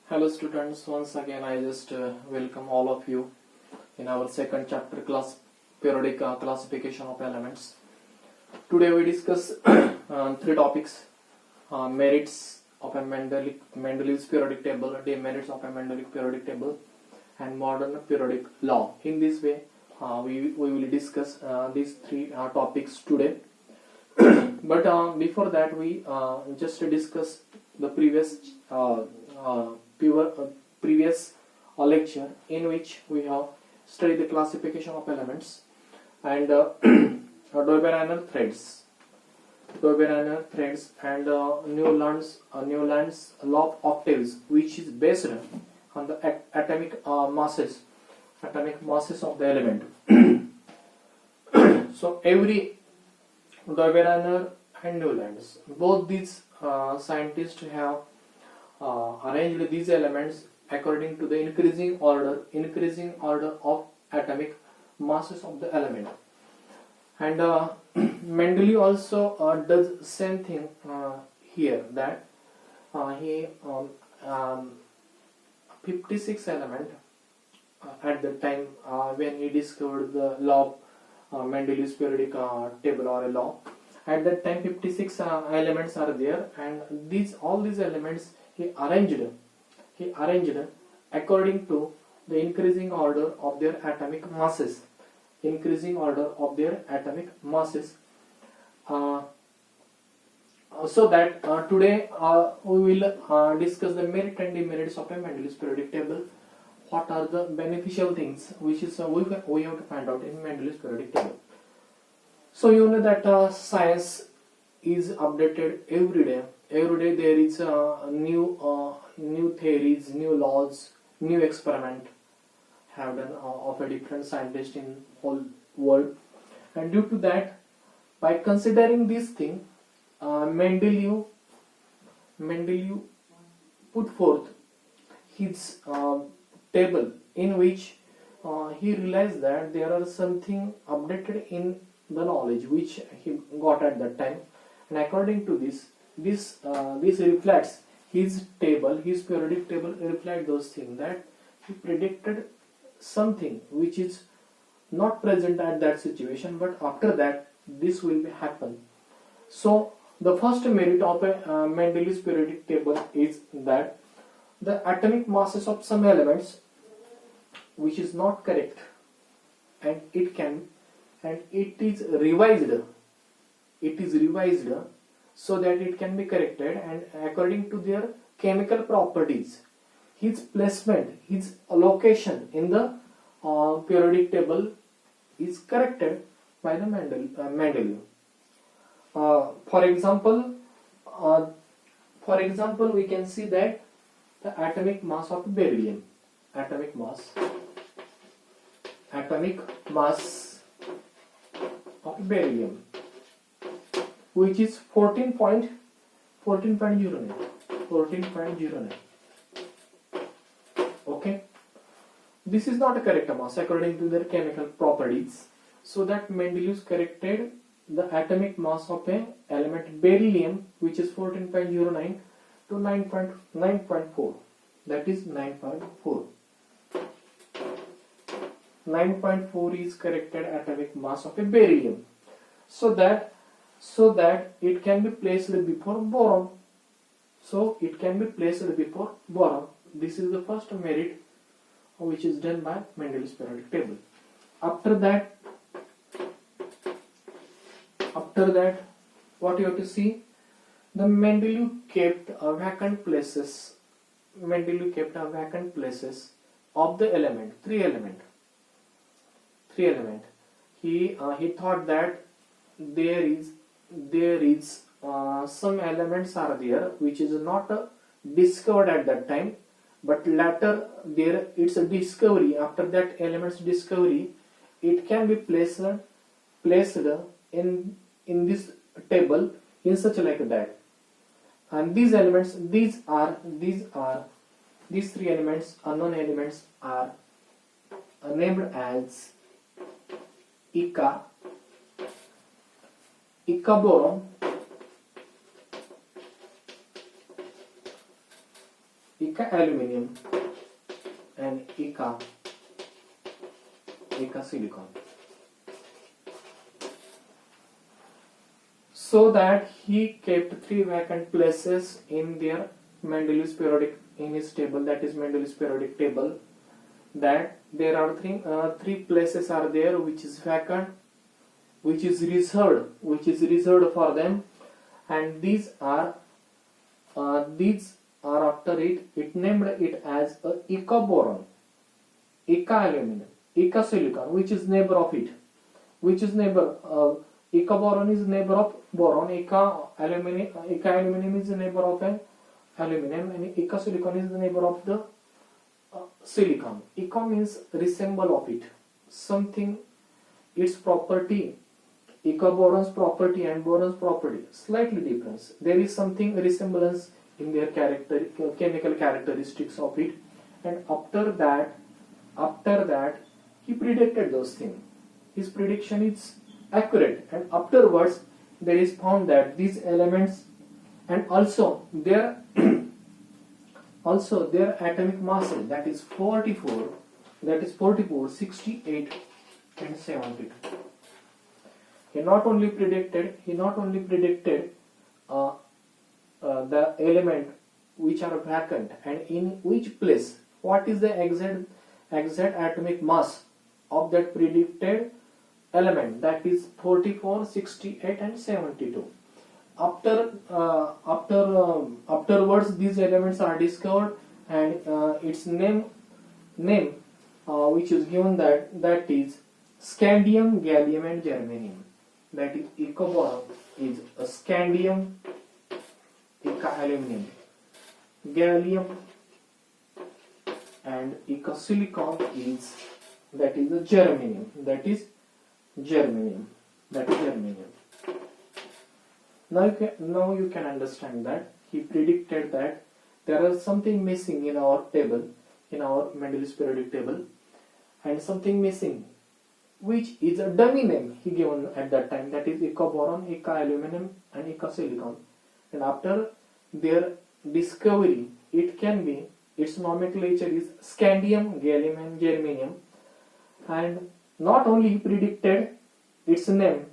Hello students, once again I just welcome all of you in our second chapter periodic classification of elements. Today we discuss three topics: merits of a Mendeleev's periodic table, demerits of a Mendeleev periodic table, and modern periodic law. In this way, we will discuss these three topics today. But before that, we just discuss the previous lecture in which we have studied the classification of elements and Dobereiner threads, and Newland's law of octaves, which is based on the atomic masses of the element. So every Dobereiner and Newlands, both these scientists have arranged these elements according to the increasing order of atomic masses of the element. And Mendeleev also does same thing here, that he 56 element at the time when he discovered the law of Mendeleev's periodic table or a law. At that time 56 elements are there, and all these elements he arranged according to the increasing order of their atomic masses. So that today we will discuss the merit and demerits of a Mendeleev's periodic table. What are the beneficial things which is we have to find out in Mendeleev's periodic table. So you know that science is updated every day. Every day there is new theories, new laws, new experiment have done of a different scientist in whole world. And due to that, by considering this thing, Mendeleev put forth his table in which he realized that there are something updated in the knowledge which he got at that time, and according to this reflects his periodic table reflects those things, that he predicted something which is not present at that situation, but after that this will happen. So the first merit of a Mendeleev's periodic table is that the atomic masses of some elements which is not correct, and it is revised so that it can be corrected, and according to their chemical properties, his placement, his allocation in the periodic table is corrected by the Mendeleev. For example, we can see that the atomic mass of beryllium, atomic mass of beryllium, which is 14.09. Okay, this is not a correct mass according to their chemical properties, so that Mendeleev corrected the atomic mass of a element beryllium, which is 14.09 to 9.4, that is 9.4. 9.4 is corrected atomic mass of a beryllium, so that it can be placed before boron. This is the first merit which is done by Mendeleev's periodic table. After that, what you have to see, the Mendeleev kept vacant places of the element, three element. He thought that there is some elements are there which is not discovered at that time, but later there it's a discovery. After that element's discovery, it can be placed in this table in such like that. And these elements, these three elements, unknown elements, are named as boron, Eka aluminum and Eka silicon. So that he kept 3 vacant places in their Mendeleev's periodic in his table, that is Mendeleev's periodic table, that there are three places are there which is vacant, which is reserved for them, and these are after it named it as a Eka boron, Eka aluminum, Eka silicon, which is neighbor of it, which is neighbor. Eka boron is neighbor of boron, Eka aluminum is the neighbor of an aluminum, and Eka silicon is the neighbor of the silicon. Eka means resemble of it, something, its property. Eka boron's property and boron's property slightly difference. There is something resemblance in their chemical characteristics of it, and after that he predicted those things. His prediction is accurate, and afterwards there is found that these elements and also their atomic masses, that is 44, 68 and 72. He not only predicted the element which are vacant and in which place, what is the exact atomic mass of that predicted element, that is 44, 68 and 72. Afterwards these elements are discovered, and its name which is given, that is scandium, gallium and germanium. That is Eka boron is a scandium, Eka aluminum, gallium, and Eka silicon is a germanium. Now you can understand that he predicted that there is something missing in our table, in our Mendeleev's periodic table, and something missing, which is a dummy name he given at that time, that is Eka boron, Eka aluminum and Eka silicon. And after their discovery, its nomenclature is scandium, gallium and germanium. And not only he predicted its name,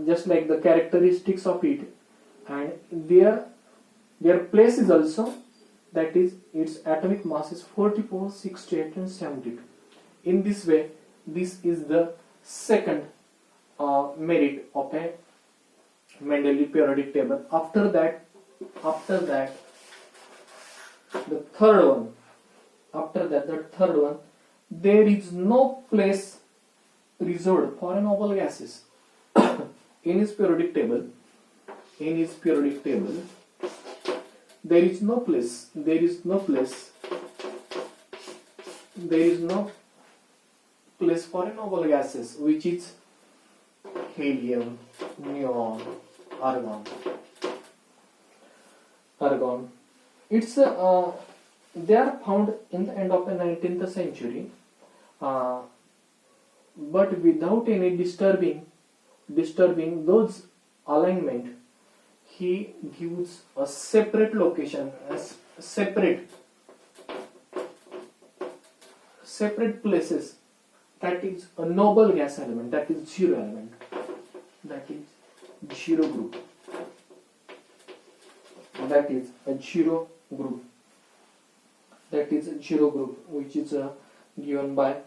just like the characteristics of it, and their place is also, that is its atomic mass is 44, 68 and 72. In this way, this is the second merit of a Mendeleev periodic table. After that, the third one, there is no place reserved for noble gases in his periodic table. There is no place for noble gases, which is helium, neon, argon. It's they are found in the end of the 19th century, but without any disturbing those alignment. He gives a separate location, separate places, that is a noble gas element, that is zero element, that is zero group, that is a zero group, which is given by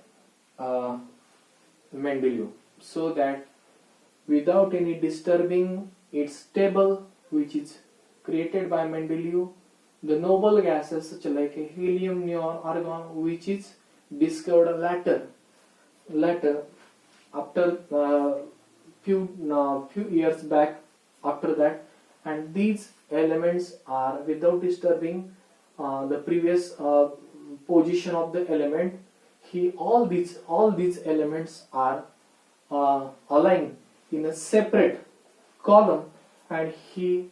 Mendeleev, so that without any disturbing its table, which is created by Mendeleev, the noble gases such like helium, neon, argon, which is discovered later after few years back after that, and these elements are without disturbing the previous position of the element. All these elements are aligned in a separate column, and he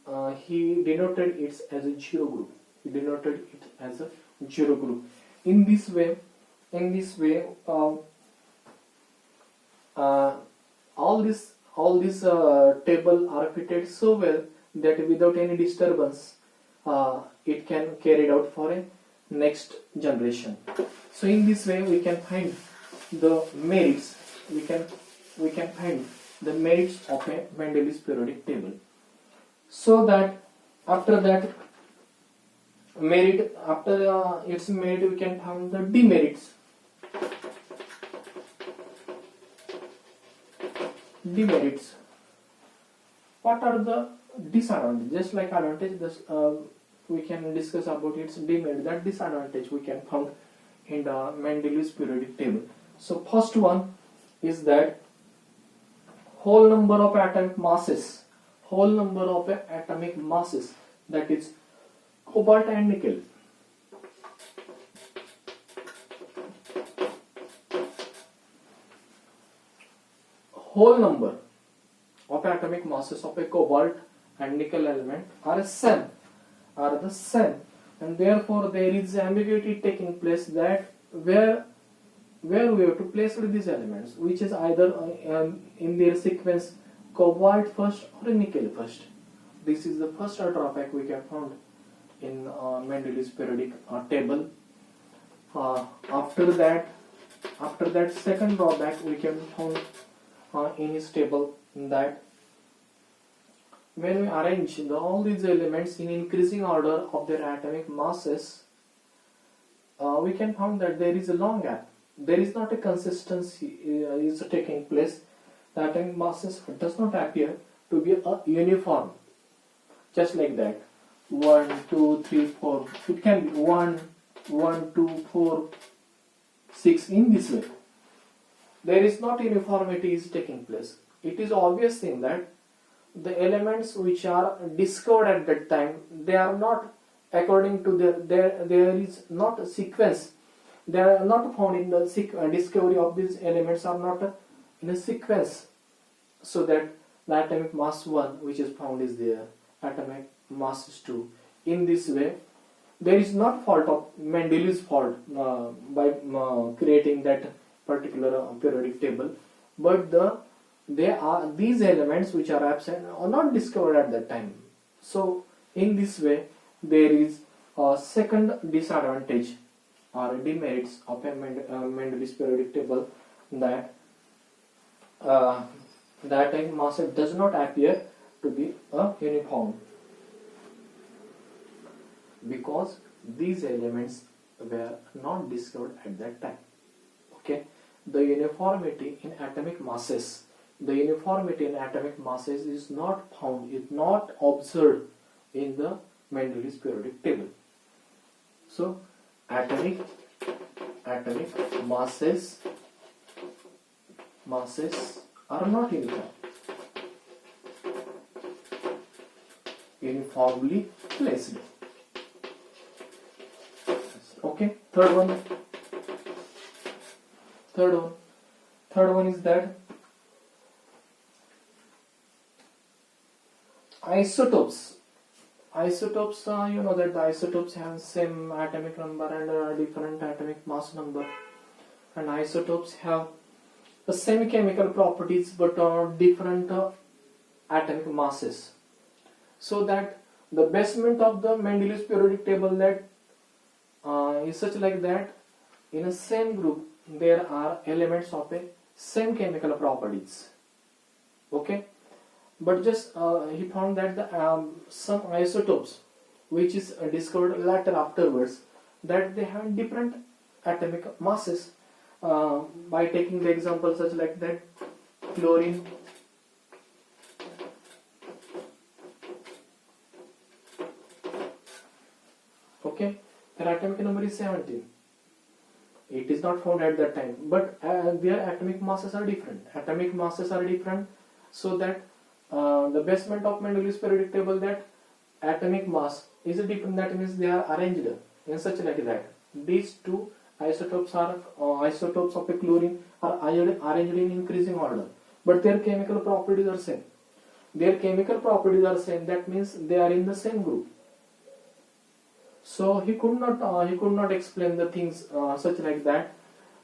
denoted it as a zero group. In this way, all these table are fitted so well that without any disturbance it can carried out for a next generation. So in this way we can find the merits, we can find the merits of a Mendele's periodic table. So that after that merit, after its merit, we can find the demerits. Demerits. What are the disadvantages? Just like advantage, this, we can discuss about its demerit. That disadvantage we can find in the Mendele's periodic table. So first one is that whole number of atomic masses, that is cobalt and nickel. Whole number of atomic masses of a cobalt and nickel element are the same, and therefore there is ambiguity taking place that where we have to place these elements, which is either in their sequence cobalt first or nickel first. This is the first drawback we can find in Mendele's periodic table. After that second drawback we can find in his table, that when we arrange all these elements in increasing order of their atomic masses, we can find that there is a long gap. There is not a consistency is taking place. The atomic masses does not appear to be uniform, just like that. 1, 2, 3, 4. It can be 1, 1, 2, 4, 6 in this way. There is not uniformity is taking place. It is obvious thing that the elements which are discovered at that time, they are not according to there is not a sequence. They are not found in the discovery of these elements are not in a sequence, so that the atomic mass 1 which is found is there, atomic mass 2. In this way, there is not fault of Mendele's fault by creating that particular periodic table, but these elements which are absent are not discovered at that time. So in this way there is a second disadvantage or demerits of a Mendele's periodic table, that the atomic mass does not appear to be uniform, because these elements were not discovered at that time. Okay, the uniformity in atomic masses is not found, is not observed in the Mendele's periodic table. So atomic masses are not uniformly placed. Okay, third one is that isotopes, you know that the isotopes have same atomic number and different atomic mass number, and isotopes have the same chemical properties but different atomic masses. So that the basement of the Mendele's periodic table that is such like that in a same group there are elements of a same chemical properties. Okay, but just he found that the some isotopes which is discovered later afterwards, that they have different atomic masses, by taking the example such like that chlorine, okay, their atomic number is 17. It is not found at that time, but their atomic masses are different. So that the basement of Mendele's periodic table, that atomic mass is different. That means they are arranged in such like that. These two isotopes are isotopes of a chlorine are arranged in increasing order, but their chemical properties are same. That means they are in the same group. So he could not explain the things such like that.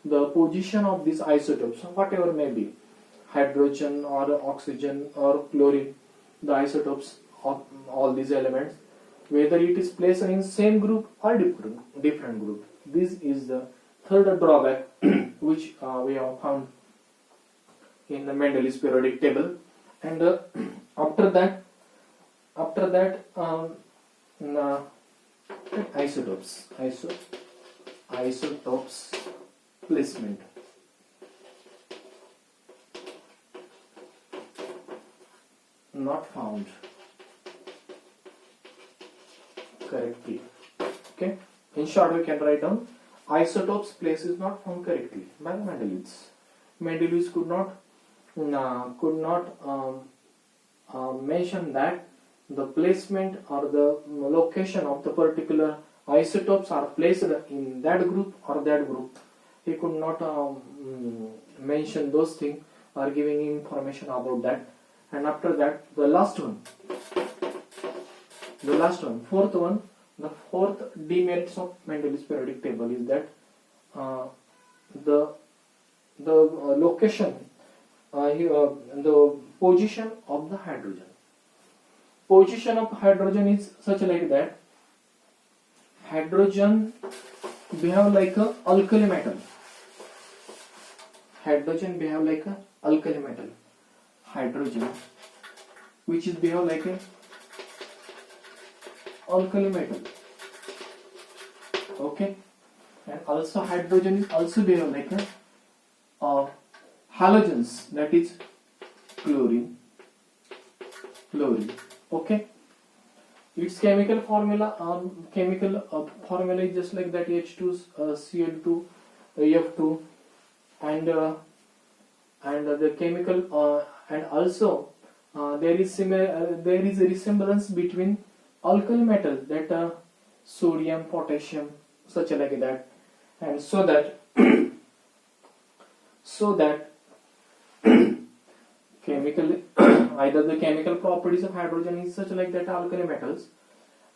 The position of these isotopes, whatever may be, hydrogen or oxygen or chlorine, the isotopes of all these elements, whether it is placed in same group or different group. This is the third drawback which we have found in the Mendeleev's periodic table. And after that isotopes placement. Not found correctly. Okay. In short, we can write down isotopes place is not found correctly by Mendeleev's. Mendeleev's could not mention that the placement or the location of the particular isotopes are placed in that group or that group. He could not mention those things or giving information about that. And after that, the last one, fourth one, the fourth demerits of Mendeleev's periodic table is that the location, the position of the hydrogen. Position of hydrogen is such like that hydrogen behave like a alkali metal. Hydrogen behave like a alkali metal. Hydrogen, which is behave like a alkali metal. Okay, and also hydrogen is also behave like a halogens, that is chlorine. Okay, its chemical formula is just like that H2 Cl2 F2 and the chemical and also there is a resemblance between alkali metal, that sodium, potassium, such like that, and so that chemical either the chemical properties of hydrogen is such like that alkali metals,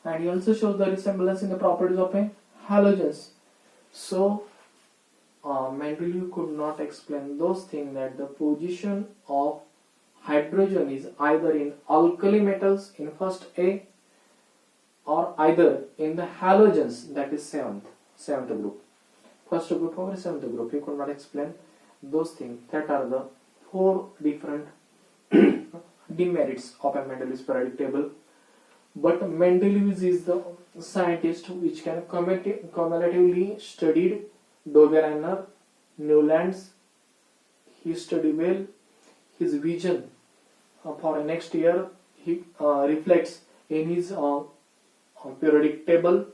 and he also shows the resemblance in the properties of a halogens. So Mendeleev could not explain those things, that the position of hydrogen is either in alkali metals in first A or either in the halogens, that is seventh group, first group or seventh group. He could not explain those things. That are the four different demerits of a Mendeleev's periodic table. But Mendeleev is the scientist which can cumulatively studied Dobereiner, Newlands. He studied well. His vision for next year he reflects in his periodic table.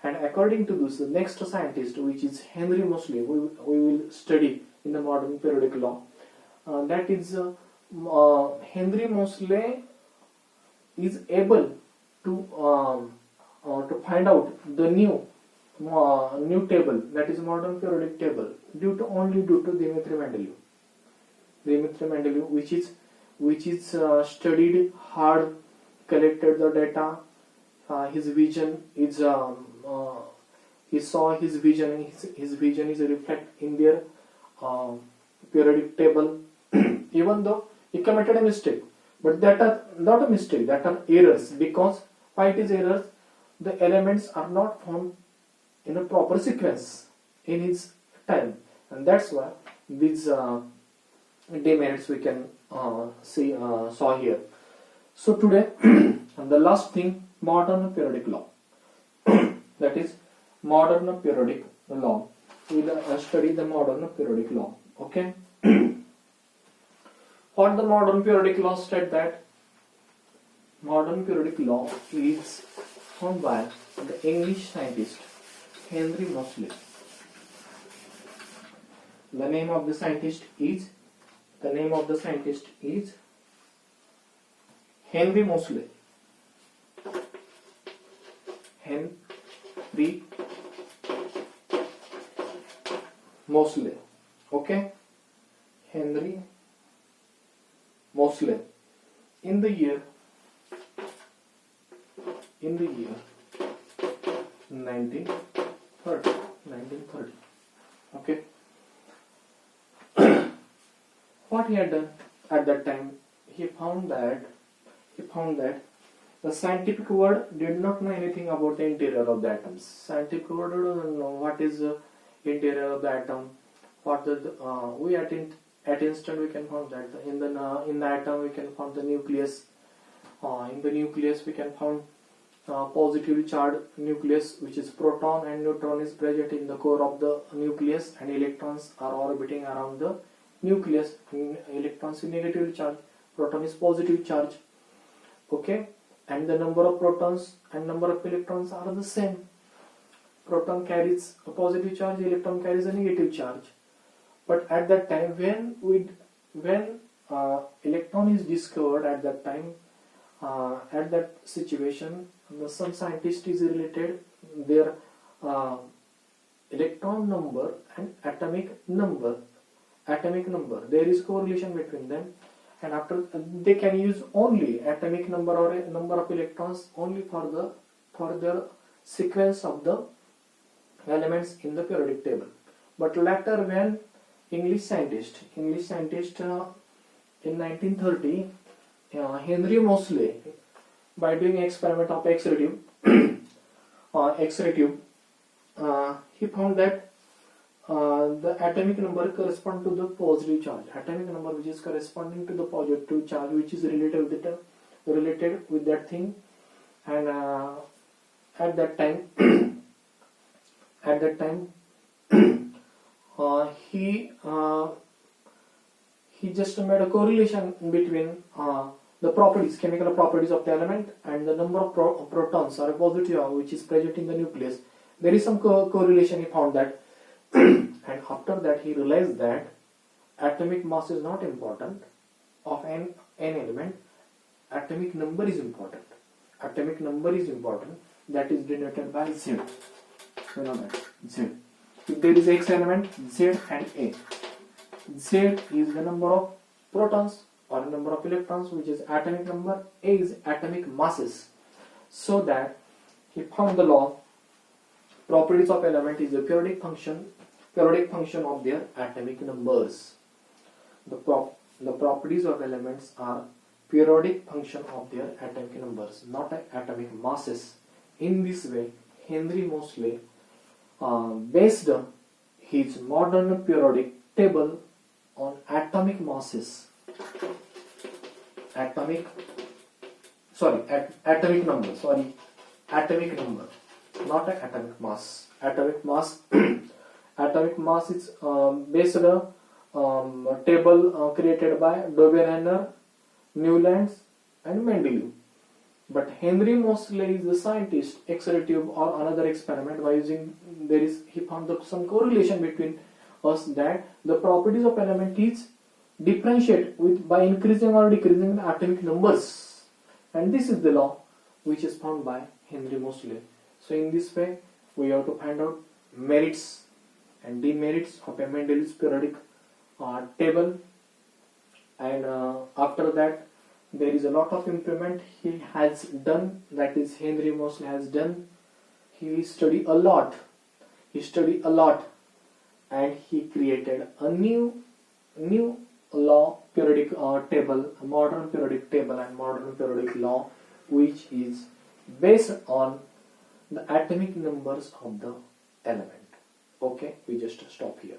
And according to this, the next scientist, which is Henry Moseley, we will study in the modern periodic law. That is Henry Moseley is able to find out the new table, that is modern periodic table, due to Dmitry Mendeleev, which is studied hard, collected the data. His vision is he saw his vision. His vision is reflected in their periodic table. Even though he committed a mistake, but that are not a mistake, that are errors. Because why it is errors? The elements are not found in a proper sequence in his time, and that's why these demerits we can saw here. So today, the last thing, modern periodic law. That is modern periodic law. We will study the modern periodic law. Okay. What the modern periodic law state, that modern periodic law is found by the English scientist Henry Moseley. The name of the scientist is Henry Moseley. Henry Moseley. Okay. Henry Moseley. In the year 1930. Okay. What he had done at that time, he found that The scientific world did not know anything about the interior of the atoms. Scientific world doesn't know what is the interior of the atom. What we at instant we can find that in the atom we can find the nucleus. In the nucleus we can find positively charged nucleus, which is proton and neutron is present in the core of the nucleus, and electrons are orbiting around the nucleus. Electrons is negatively charged, proton is positive charge. Okay, and the number of protons and number of electrons are the same. Proton carries a positive charge, electron carries a negative charge. But at that time, when electron is discovered, at that time, at that situation, some scientist is related their electron number and atomic number. There is correlation between them, and after they can use only atomic number or a number of electrons only for the sequence of the elements in the periodic table. But later, when English scientist in 1930, Henry Moseley, by doing experiment of X-ray tube, he found that the atomic number correspond to the positive charge. Atomic number which is corresponding to the positive charge, which is related with that thing, and at that time, he just made a correlation between the properties, chemical properties of the element, and the number of protons or a positive charge which is present in the nucleus. There is some correlation. He found that, and after that he realized that atomic mass is not important of an element. Atomic number is important. Atomic number is important. That is denoted by Z. You know that Z. If there is X element, Z and A. Z is the number of protons or number of electrons, which is atomic number. A is atomic masses. So that he found the law. Properties of element is the periodic function of their atomic numbers. The properties of elements are periodic function of their atomic numbers, not atomic masses. In this way, Henry Moseley based his modern periodic table on atomic masses. Atomic number, not atomic mass. Atomic mass is based on a table created by Dobereiner, Newlands and Mendeleev. But Henry Moseley is the scientist, X-ray tube or another experiment by using, he found some correlation between us that the properties of element is differentiate by increasing or decreasing the atomic numbers. And this is the law which is found by Henry Moseley. So in this way, we have to find out merits and demerits of a Mendeleev's periodic table, and after that there is a lot of improvement he has done, that is Henry Moseley has done. He studied a lot and he created a new law periodic table, a modern periodic table and modern periodic law, which is based on the atomic numbers of the element. Okay, we just stop here.